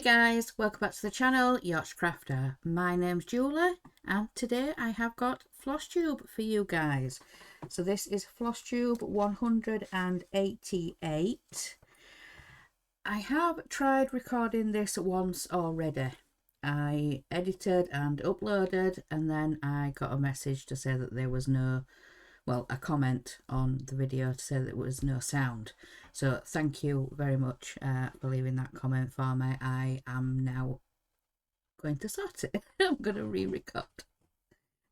guys, welcome back to the channel, Yacht Crafter. My name's Julie and today I have got Flosstube for you guys. So this is Flosstube 188. I have tried recording this once already. I edited and uploaded and then I got a message to say that there was no, well, a comment on the video to say that there was no sound. So thank you very much for leaving that comment for me. I am now going to sort it. I'm going to re-record.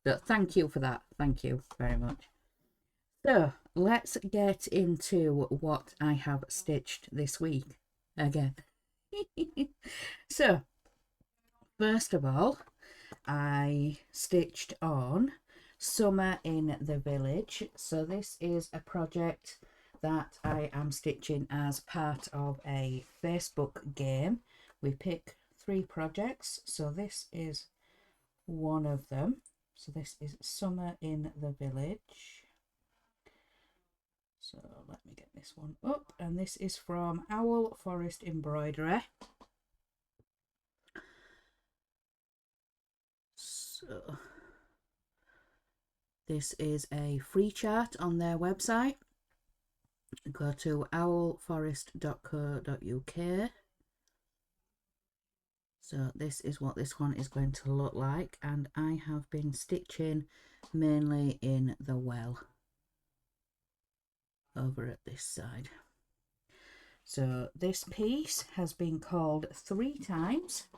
So thank you for that. Thank you very much. So let's get into what I have stitched this week again. So first of all, I stitched on Summer in the Village. So this is a project that I am stitching as part of a Facebook game. We pick 3 projects, so this is one of them. So this is Summer in the Village. So let me get this one up, and this is from Owl Forest Embroidery. So this is a free chart on their website. Go to owlforest.co.uk. So this is what this one is going to look like, and I have been stitching mainly in the well over at this side. So this piece has been called 3 times,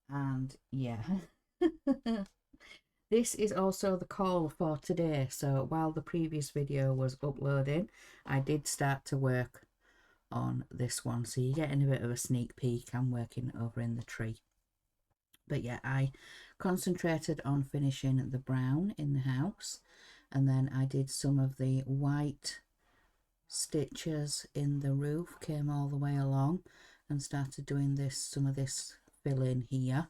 and yeah. This is also the call for today. So while the previous video was uploading, I did start to work on this one. So you're getting a bit of a sneak peek. I'm working over in the tree. But yeah, I concentrated on finishing the brown in the house. And then I did some of the white stitches in the roof, came all the way along and started doing some of this fill in here.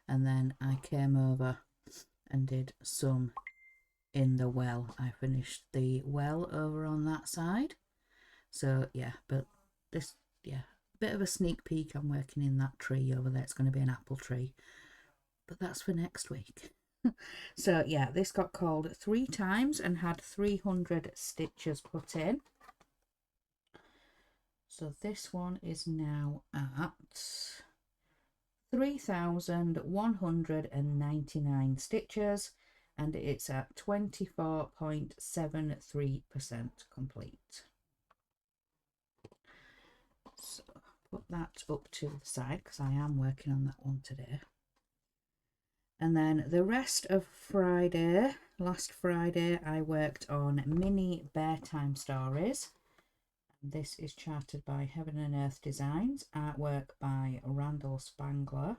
And then I came over and did some in the well. I finished the well over on that side. So yeah, but this, yeah, bit of a sneak peek. I'm working in that tree over there. It's going to be an apple tree, but that's for next week. So yeah, this got called 3 times and had 300 stitches put in. So this one is now at 3,199 stitches and it's at 24.73% complete. So put that up to the side because I am working on that one today. And then the rest of Friday, last Friday, I worked on mini bear time stories. This is charted by Heaven and Earth Designs, artwork by Randall Spangler.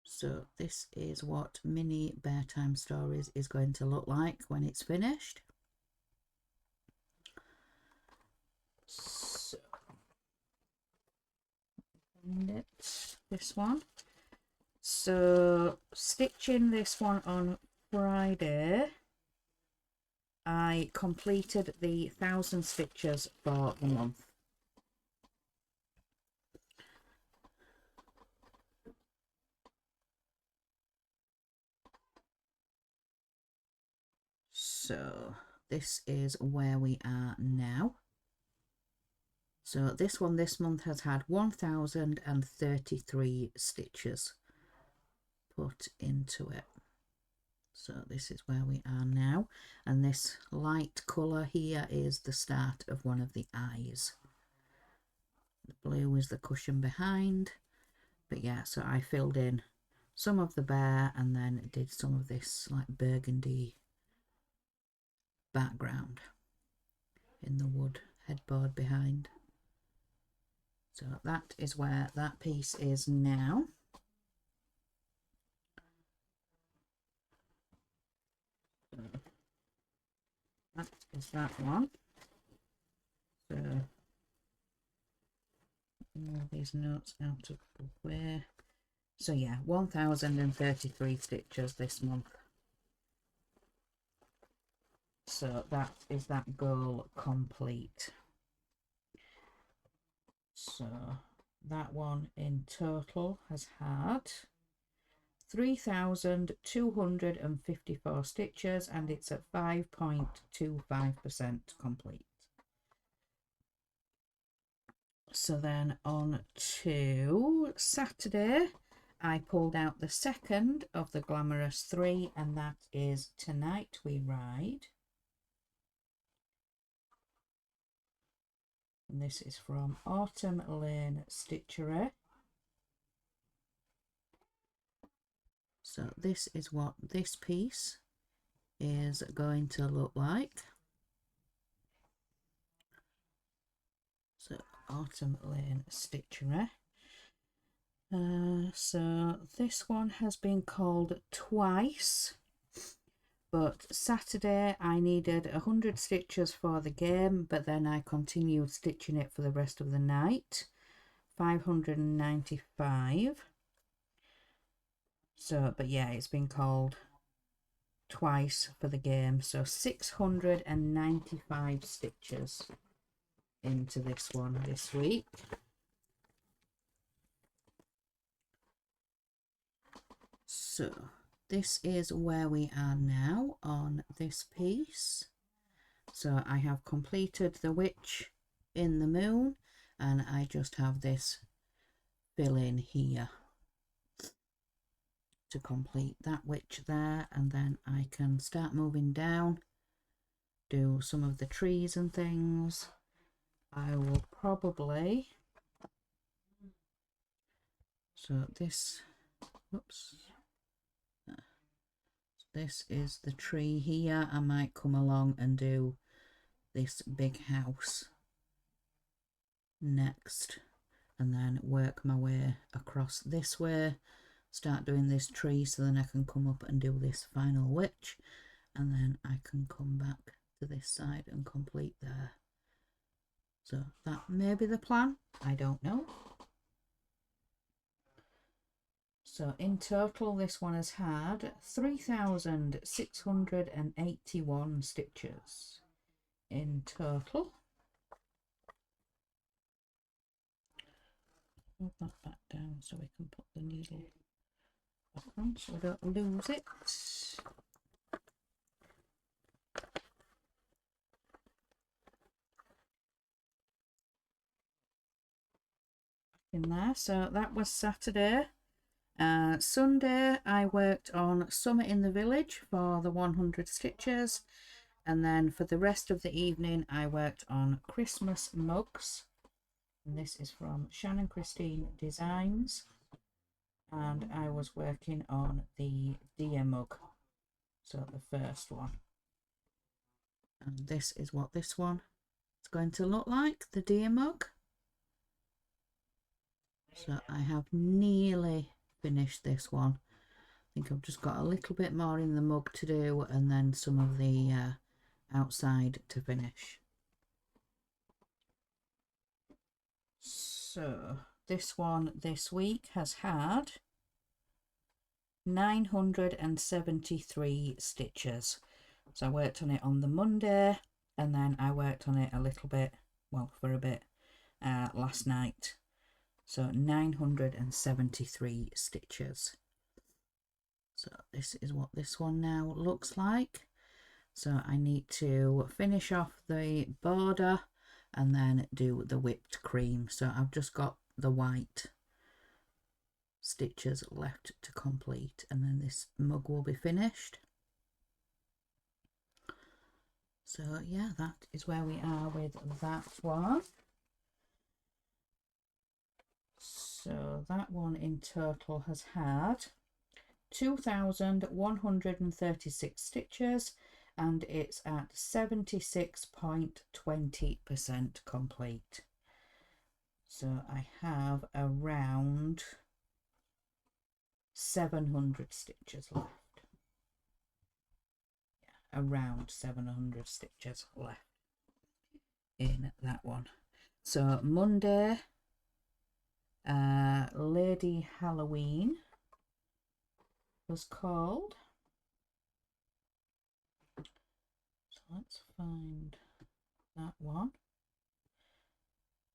So this is what mini bear time stories is going to look like when it's finished. So this one. So stitching this one on Friday, I completed the 1,000 stitches for the month. So this is where we are now. So this one this month has had 1,033 stitches put into it. So this is where we are now, and this light colour here is the start of one of the eyes. The blue is the cushion behind. But yeah, so I filled in some of the bear and then did some of this like burgundy background in the wood headboard behind. So that is where that piece is now. That is that one. So all these notes out of the way. So yeah, 1,033 stitches this month. So that is that goal complete. So that one in total has had 3,254 stitches, and it's at 5.25% complete. So then on to Saturday, I pulled out the second of the Glamorous 3, and that is Tonight We Ride. And this is from Autumn Lane Stitchery. So this is what this piece is going to look like. So Autumn Lane Stitchery. So this one has been called twice, but Saturday I needed 100 stitches for the game, but then I continued stitching it for the rest of the night, 595. So, but yeah, it's been called twice for the game, so 695 stitches into this one this week. So this is where we are now on this piece. So I have completed the witch in the moon, and I just have this fill in here to complete that witch there, and then I can start moving down, do some of the trees and things. I will probably, so this, oops, this is the tree here. I might come along and do this big house next, and then work my way across this way, start doing this tree, so then I can come up and do this final witch, and then I can come back to this side and complete there. So that may be the plan, I don't know. So in total this one has had 3,681 stitches in total. Move that back down so we can put the needle back on so we don't lose it. In there, so that was Saturday. Sunday I worked on Summer in the Village for the 100 stitches, and then for the rest of the evening I worked on Christmas mugs, and this is from Shannon Christine Designs, and I was working on the deer mug, so the first one, and this is what this one is going to look like, the deer mug. So I have nearly finished this one. I think I've just got a little bit more in the mug to do, and then some of the outside to finish. So this one this week has had 973 stitches. So I worked on it on the Monday, and then I worked on it a little bit, well, for a bit last night. So 973 stitches. So this is what this one now looks like. So I need to finish off the border and then do the whipped cream. So I've just got the white stitches left to complete, and then this mug will be finished. So yeah, that is where we are with that one. So that one in total has had 2,136 stitches, and it's at 76.20% complete. So I have around 700 stitches left. Yeah, around 700 stitches left in that one. So Monday, Lady Halloween was called. So let's find that one.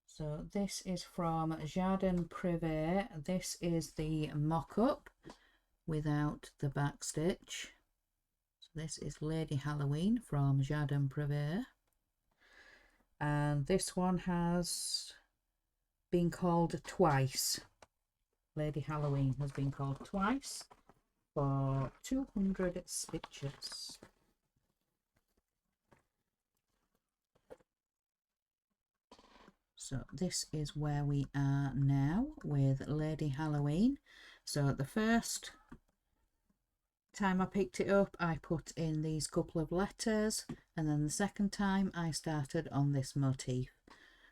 So this is from Jardin Privé. This is the mock-up without the back stitch. So this is Lady Halloween from Jardin Privé. And this one has been called twice. Lady Halloween has been called twice for 200 stitches. So this is where we are now with Lady Halloween. So the first time I picked it up, I put in these couple of letters, and then the second time I started on this motif.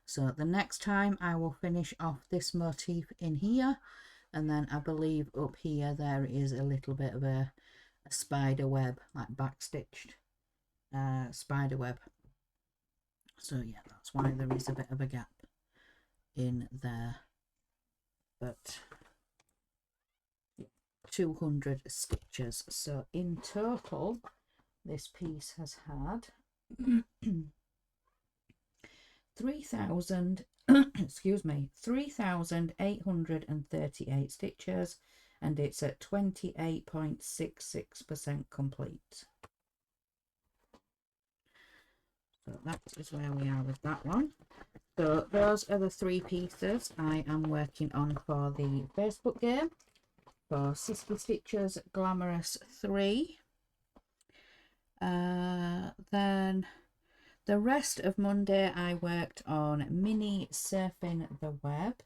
So the next time I will finish off this motif in here, and then I believe up here there is a little bit of a spider web, like backstitched spider web. So yeah, that's why there is a bit of a gap in there. But 200 stitches. So in total, this piece has had 3,000 excuse me, 3,838 stitches, and it's at 28.66% complete. So that is where we are with that one. So those are the three pieces I am working on for the Facebook game for 60 Stitches Glamorous 3. Then the rest of Monday I worked on Mini Surfing the Web.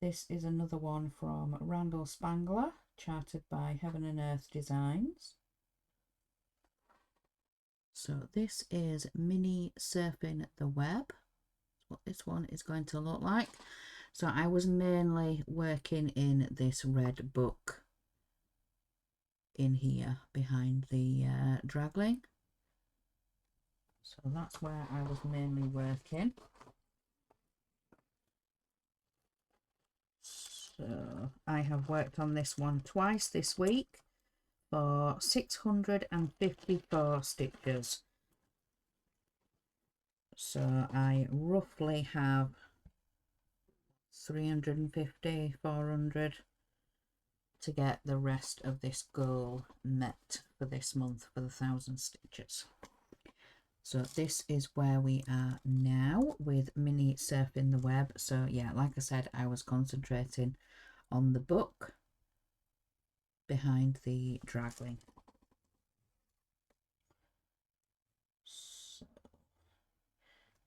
This is another one from Randall Spangler, charted by Heaven and Earth Designs. So this is Mini Surfing the Web. That's what this one is going to look like. So I was mainly working in this red book in here behind the dragling. So that's where I was mainly working. So I have worked on this one twice this week for 654 stitches. So I roughly have 350, 400 to get the rest of this goal met for this month for the 1,000 stitches. So this is where we are now with Mini Surfing the Web. So yeah, like I said, I was concentrating on the book behind the dragling. So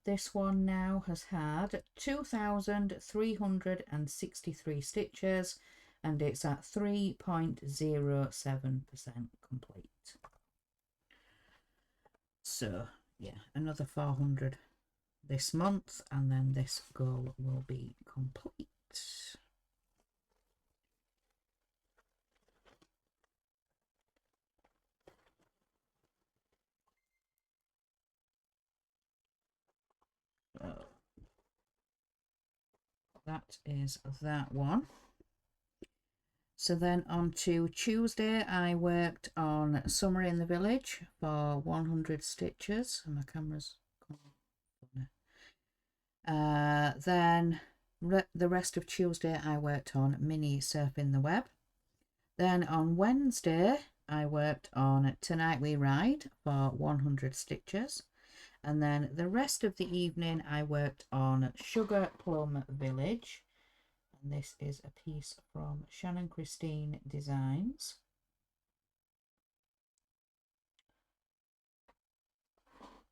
this one now has had 2,363 stitches, and it's at 3.07% complete. So yeah, another 400 this month, and then this goal will be complete. So that is that one. So then on to Tuesday, I worked on Summer in the Village for 100 stitches, and my camera's then the rest of Tuesday I worked on Mini Surfing the Web. Then on Wednesday I worked on Tonight We Ride for 100 stitches, and then the rest of the evening I worked on Sugar Plum Village, and this is a piece from Shannon Christine Designs.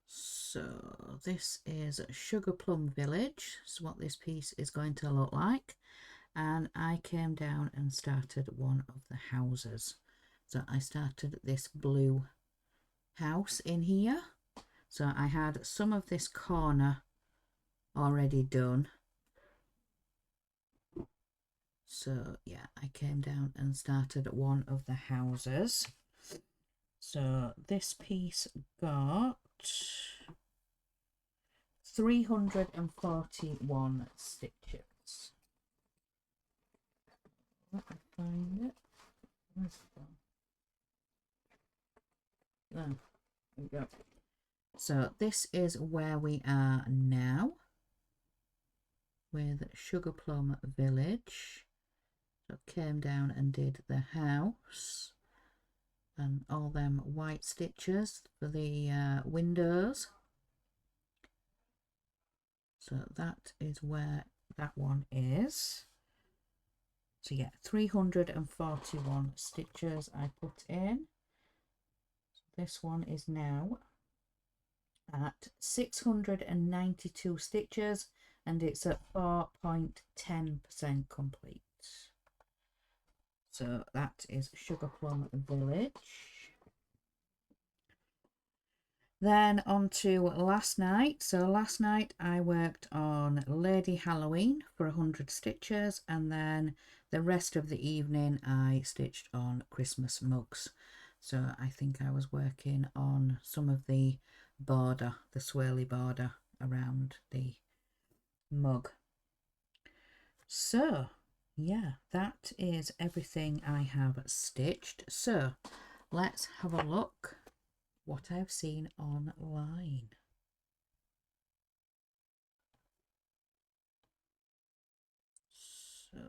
So this is Sugar Plum Village. So what this piece is going to look like. And I came down and started one of the houses. So I started this blue house in here. So I had some of this corner already done. So yeah, I came down and started one of the houses. So this piece got 341 stitches. Let me find it. Where's it gone? There we go. So this is where we are now with Sugar Plum Village. So came down and did the house and all them white stitches for the windows. So that is where that one is. So yeah, 341 stitches I put in. So this one is now at 692 stitches and it's at 4.10% complete. So that is Sugar Plum Village. Then on to last night. So last night I worked on Lady Halloween for 100 stitches, and then the rest of the evening I stitched on Christmas mugs. So I think I was working on some of the border, the swirly border around the mug. So yeah, that is everything I have stitched. So let's have a look what I've seen online. So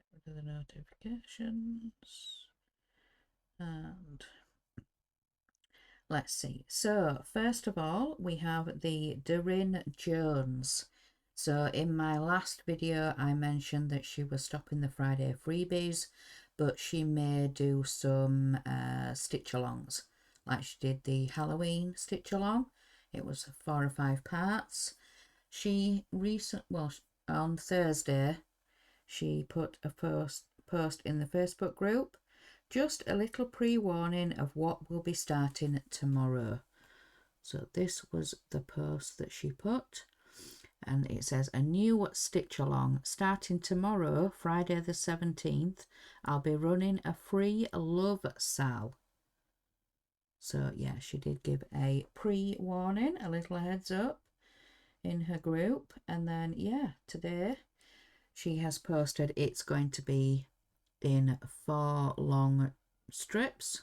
get rid of the notifications and let's see. So first of all, we have the Doreen Jones. So in my last video, I mentioned that she was stopping the Friday freebies, but she may do some stitch alongs, like she did the Halloween stitch along. It was 4 or 5 parts. She on Thursday, she put a post in the Facebook group. Just a little pre-warning of what will be starting tomorrow. So this was the post that she put, and it says a new stitch along starting tomorrow, Friday the 17th. I'll be running a free love sal. So yeah, she did give a pre-warning, a little heads up in her group, and then yeah, today she has posted it's going to be in 4 long strips.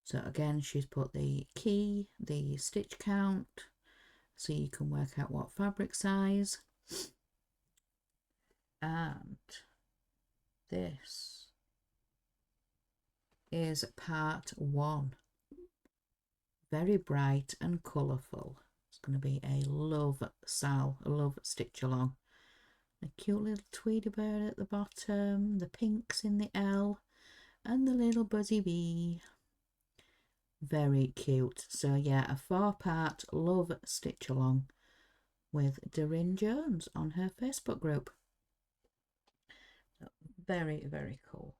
So again, she's put the key, the stitch count, so you can work out what fabric size. And this is part 1. Very bright and colourful. It's going to be a love stitch along. A cute little Tweety bird at the bottom, the pinks in the L, and the little buzzy bee. Very cute. So yeah, a 4-part love stitch along with Doreen Jones on her Facebook group. Very, very cool.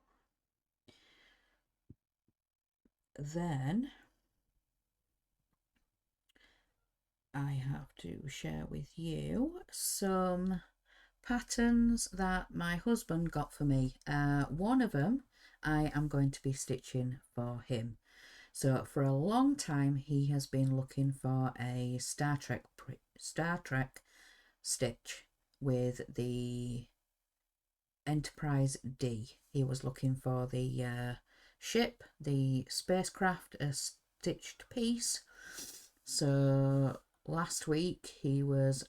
Then I have to share with you some patterns that my husband got for me. One of them I am going to be stitching for him. So for a long time he has been looking for a Star Trek stitch with the Enterprise D. He was looking for the ship, the spacecraft, a stitched piece. So last week he was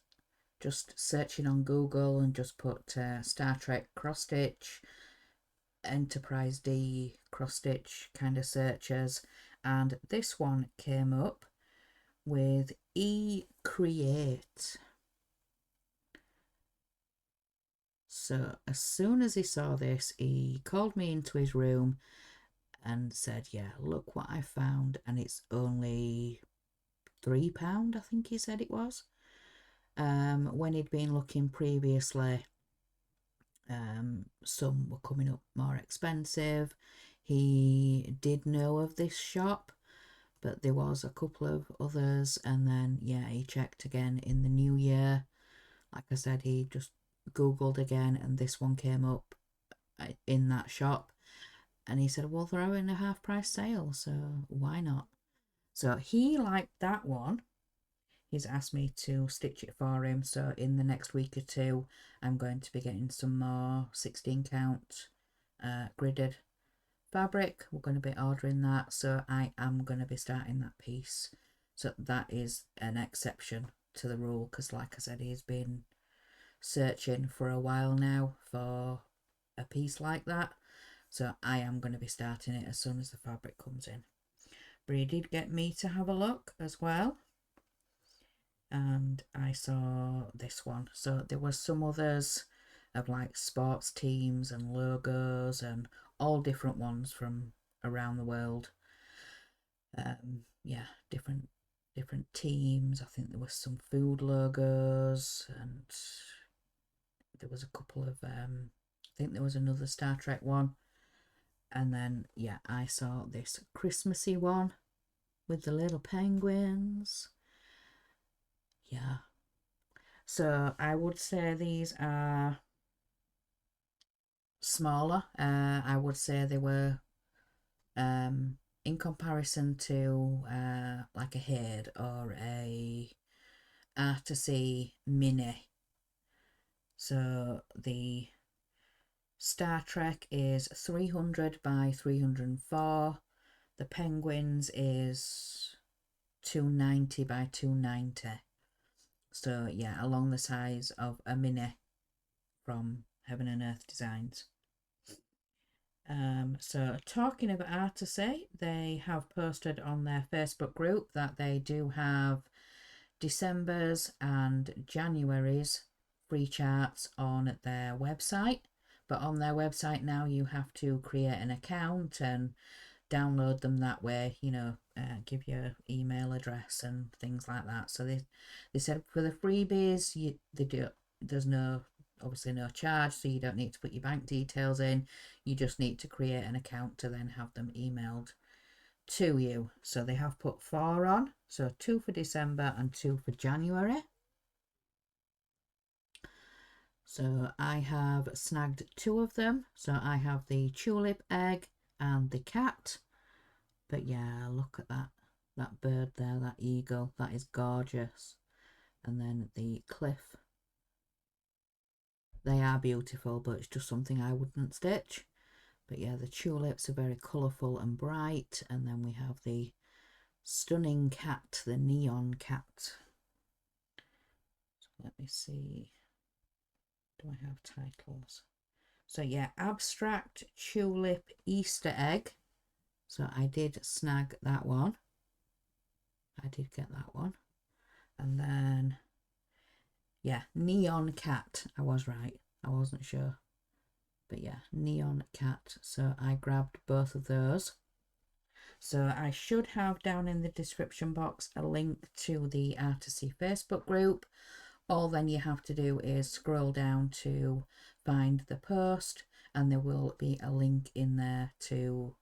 just searching on Google and just put Star Trek cross stitch, Enterprise D cross stitch kind of searches, and this one came up with eCreate. So as soon as he saw this, he called me into his room and said, yeah, look what I found, and it's only £3, I think he said it was. When he'd been looking previously, some were coming up more expensive. He did know of this shop, but there was a couple of others, and then yeah, he checked again in the new year. Like I said, he just Googled again and this one came up in that shop, and he said, well, they're having a half price sale, so why not? So he liked that one. He's asked me to stitch it for him, so in the next week or 2 I'm going to be getting some more 16 count gridded fabric. We're going to be ordering that, so I am going to be starting that piece. So that is an exception to the rule, because like I said, he's been searching for a while now for a piece like that. So I am going to be starting it as soon as the fabric comes in. But he did get me to have a look as well, and I saw this one. So there was some others of like sports teams and logos and all different ones from around the world. Yeah, different teams. I think there was some food logos, and there was a couple of I think there was another Star Trek one. And then yeah, I saw this Christmassy one with the little penguins. Yeah, so I would say these are smaller. I would say they were in comparison to like a Head or a Artsy Mini. So the Star Trek is 300 by 304. The Penguins is 290 by 290. So yeah, along the size of a Mini from Heaven and Earth Designs. So talking about Artsy, they have posted on their Facebook group that they do have December's and January's free charts on their website. But on their website now you have to create an account and download them that way, you know, give your email address and things like that. So they said for the freebies, there's obviously no charge, so you don't need to put your bank details in. You just need to create an account to then have them emailed to you. So they have put 4 on, so 2 for December and 2 for January. So I have snagged 2 of them. So I have the tulip egg and the cat. But yeah, look at that bird there, that eagle, that is gorgeous. And then the cliff. They are beautiful, but it's just something I wouldn't stitch. But yeah, the tulips are very colourful and bright. And then we have the stunning cat, the neon cat. So let me see. Do I have titles? So yeah, abstract tulip Easter egg. So I did snag that one. I did get that one. And then yeah, neon cat. I was right. I wasn't sure. But yeah, neon cat. So I grabbed both of those. So I should have down in the description box a link to the Artsy Facebook group. All then you have to do is scroll down to find the post, and there will be a link in there to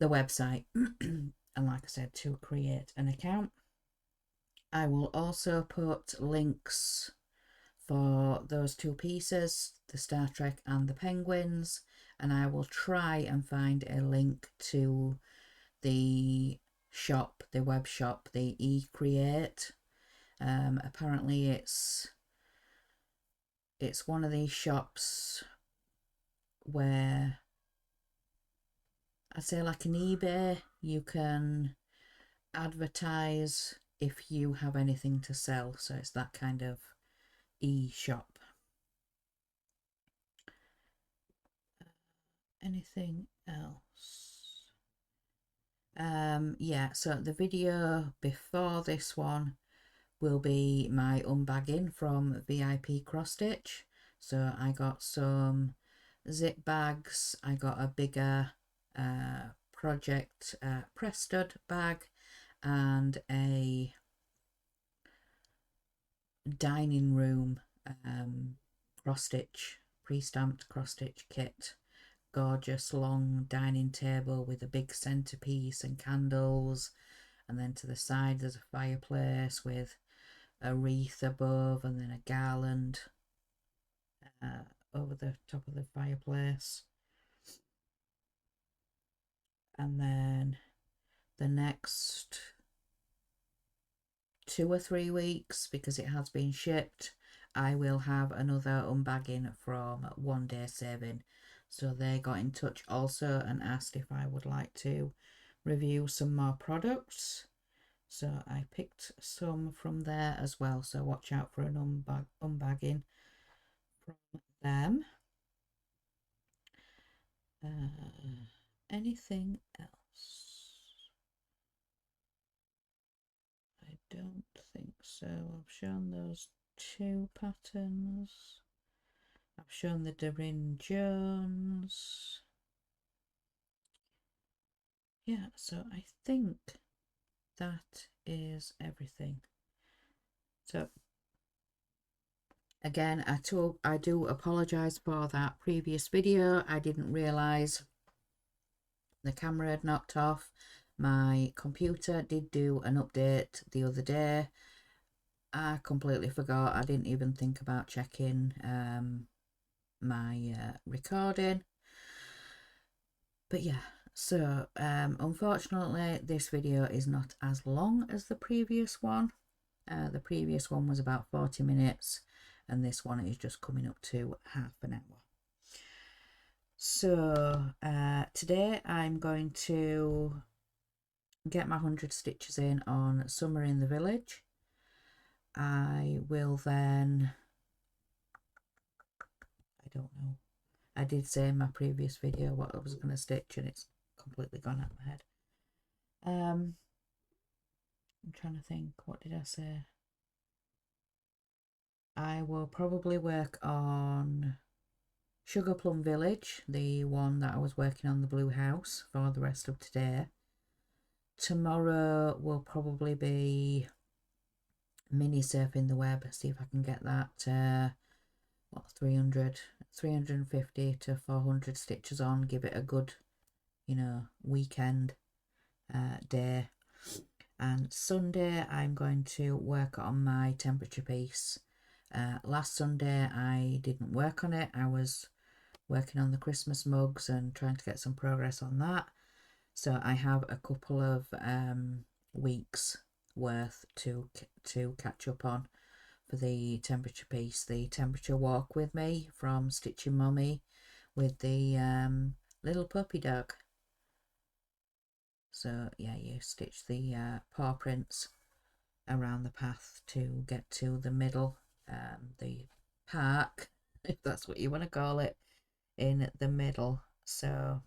the website. And like I said, to create an account. I will also put links for those 2 pieces, the Star Trek and the Penguins, and I will try and find a link to the shop, the web shop, the eCreate. Apparently it's one of these shops where I'd say like an eBay, you can advertise if you have anything to sell. So it's that kind of e-shop. Anything else? Yeah, so the video before this one will be my unbagging from VIP Cross Stitch. So I got some zip bags, I got a bigger project press stud bag, and a dining room cross stitch, pre-stamped cross stitch kit. Gorgeous long dining table with a big centerpiece and candles, and then to the side there's a fireplace with a wreath above, and then a garland over the top of the fireplace. And then the next 2 or 3 weeks, because it has been shipped, I will have another unbagging from One Day Saving. So they got in touch also and asked if I would like to review some more products. So I picked some from there as well. So watch out for an unbagging from them. Anything else? I don't think so. I've shown those two patterns. I've shown the Doreen Jones. Yeah, so I think that is everything. So again, I do apologise for that previous video. I didn't realise the camera had knocked off. My computer did do an update the other day. I completely forgot. I didn't even think about checking my recording. But yeah, so unfortunately this video is not as long as the previous one. The previous one was about 40 minutes and this one is just coming up to half an hour. So today I'm going to get my 100 stitches in on Summer in the Village. I will then, I don't know, I did say in my previous video what I was going to stitch and it's completely gone out of my head. I'm trying to think, what did I say? I will probably work on Sugar Plum Village, the one that I was working on the blue house for the rest of today. Tomorrow will probably be mini surfing the web, see if I can get that 350 to 400 stitches on, give it a good, you know, weekend day. And Sunday I'm going to work on my temperature piece. Last Sunday I didn't work on it. I was working on the Christmas mugs and trying to get some progress on that. So I have a couple of weeks worth to catch up on for the temperature piece. The temperature walk with me from Stitching Mummy with the little puppy dog. So yeah, you stitch the paw prints around the path to get to the middle, the park, if that's what you want to call it, in the middle. So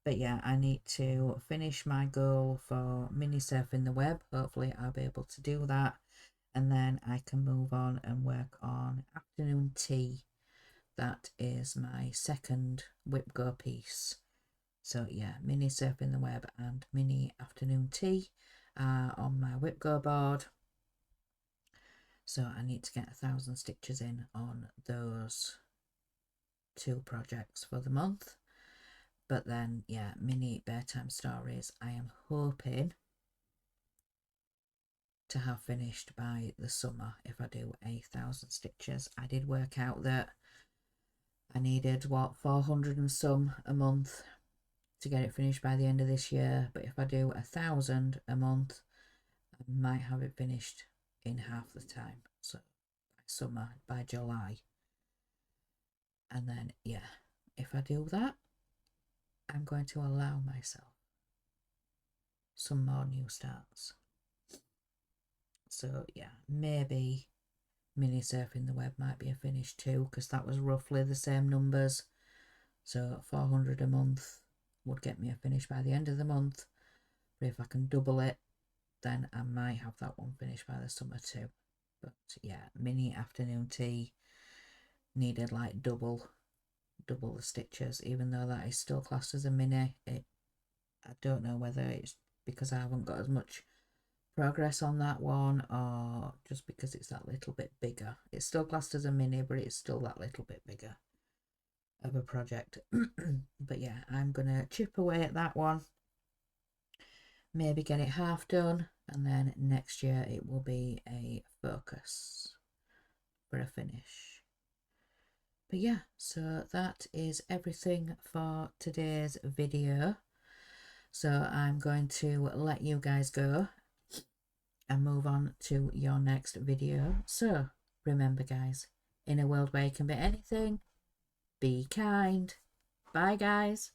but yeah, I need to finish my goal for mini surfing the web. Hopefully I'll be able to do that, and then I can move on and work on afternoon tea. That is my second whip go piece. So yeah, mini surfing the web and mini afternoon tea on my whip go board. So I need to get 1,000 stitches in on those two projects for the month. But then yeah, mini bedtime stories I am hoping to have finished by the summer if I do 1,000 stitches. I did work out that I needed what, 400 and some a month to get it finished by the end of this year, but if I do 1,000 a month I might have it finished in half the time, so by summer, by July. And then yeah, if I do that I'm going to allow myself some more new starts. So yeah, maybe mini surfing the web might be a finish too, because that was roughly the same numbers. So 400 a month would get me a finish by the end of the month. But if I can double it, then I might have that one finished by the summer too. But yeah, mini afternoon tea needed like double the stitches, even though that is still classed as a mini. I don't know whether it's because I haven't got as much progress on that one or just because it's that little bit bigger. It's still classed as a mini, but it's still that little bit bigger of a project. But yeah, I'm gonna chip away at that one, maybe get it half done, and then next year it will be a focus for a finish. But yeah, so that is everything for today's video. So I'm going to let you guys go and move on to your next video. So remember guys, in a world where you can be anything, be kind, Bye guys.